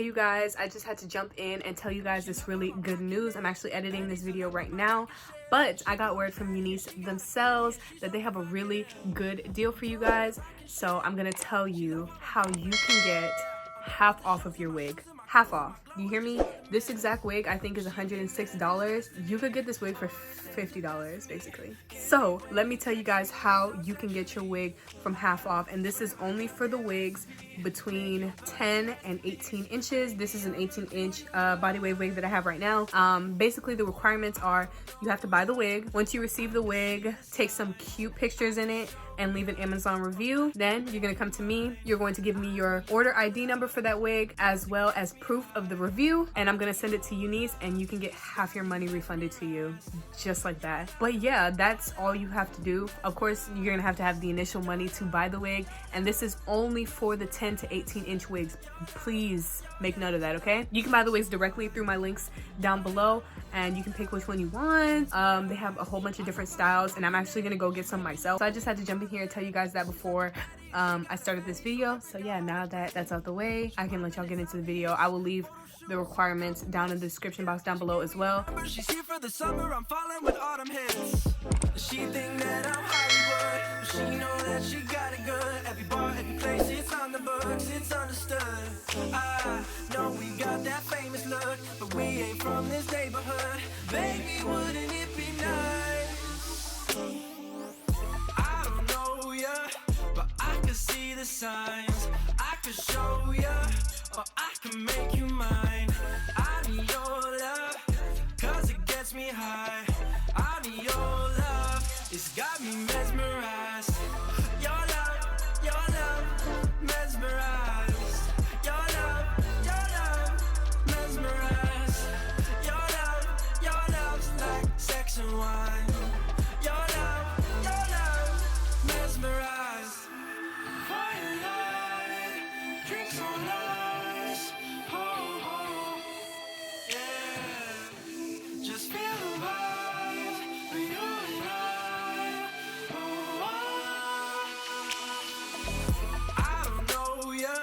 you guys, I just had to jump in and tell you guys this really good news. I'm actually editing this video right now, but I got word from Unice themselves that they have a really good deal for you guys. So I'm gonna tell you how you can get half off of your wig. Half off. You hear me? This exact wig I think is $106. You could get this wig for $50 basically. So let me tell you guys how you can get your wig from half off, and this is only for the wigs between 10 and 18 inches. This is an 18-inch body wave wig that I have right now. Basically the requirements are you have to buy the wig. Once you receive the wig, take some cute pictures in it and leave an Amazon review. Then you're gonna come to me. You're going to give me your order ID number for that wig as well as proof of the review, and I'm gonna send it to Unice and you can get half your money refunded to you, just like that. But yeah, that's all you have to do. Of course, you're gonna have to have the initial money to buy the wig, and this is only for the 10 to 18-inch wigs. Please make note of that, okay? You can buy the wigs directly through my links down below, and you can pick which one you want. They have a whole bunch of different styles, and I'm actually gonna go get some myself. So I just had to jump in here and tell you guys that before I started this video. So yeah, now that that's out the way, I can let y'all get into the video. I will leave the requirements down in the description box down below as well. She's here for the summer, I'm falling with autumn hits. She think that I'm Hollywood, but she know that she got it good. Every bar, every place, it's on the books, it's understood. I know we got that famous look, but we ain't from this neighborhood. Baby, wouldn't it be nice? I don't know ya, but I can see the signs. I can show ya, or I can make you mine. I need your love, cause it gets me high. I need your love, it's got me mesmerized. Your love, mesmerized. Your love, mesmerized. Your love's like sex and wine. Your love, mesmerized. Firelight, drinks on us. Oh, yeah. Just feel the vibe for you and I. I don't know ya,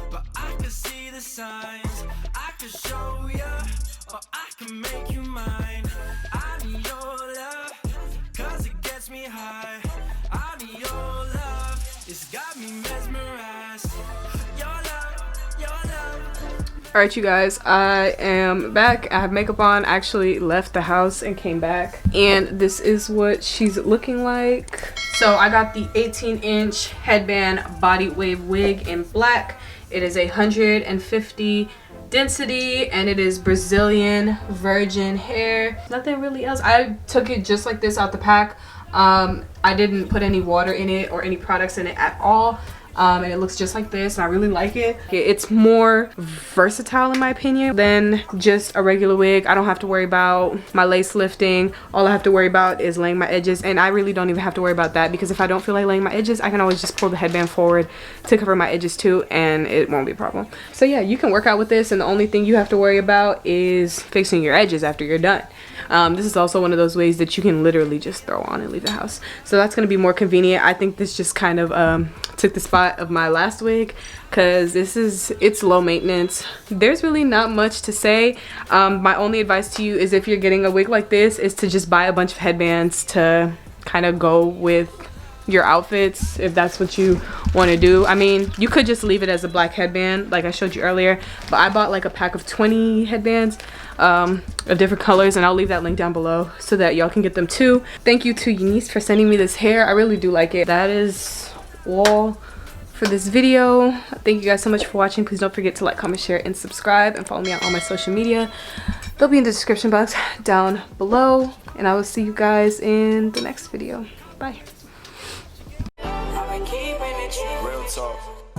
but I can see the signs. I can show ya, or I can make you mine. I need your love, cause it gets me high. I need your love, it's got me mesmerized. Your love. Alright you guys, I am back. I have makeup on. I actually left the house and came back, and this is what she's looking like. So I got the 18-inch headband body wave wig in black. It is 150 density, and it is Brazilian virgin hair. Nothing really else. I took it just like this out the pack. I didn't put any water in it or any products in it at all. And it looks just like this, and I really like it. It's more versatile in my opinion than just a regular wig. I don't have to worry about my lace lifting. All I have to worry about is laying my edges, and I really don't even have to worry about that, because if I don't feel like laying my edges, I can always just pull the headband forward to cover my edges too, and it won't be a problem. So yeah, you can work out with this, and the only thing you have to worry about is fixing your edges after you're done. This is also one of those ways that you can literally just throw on and leave the house, so that's going to be more convenient. I think this just kind of took the spot of my last wig, because it's low maintenance. There's really not much to say. My only advice to you is, if you're getting a wig like this, is to just buy a bunch of headbands to kind of go with your outfits, if that's what you want to do. I mean, you could just leave it as a black headband like I showed you earlier, but I bought like a pack of 20 headbands of different colors, and I'll leave that link down below so that y'all can get them too. Thank you to Unice for sending me this hair. I really do like it. That is all for this video. Thank you guys so much for watching. Please don't forget to like, comment, share, and subscribe, and follow me on all my social media. They'll be in the description box down below, and I will see you guys in the next video. Bye. Real talk.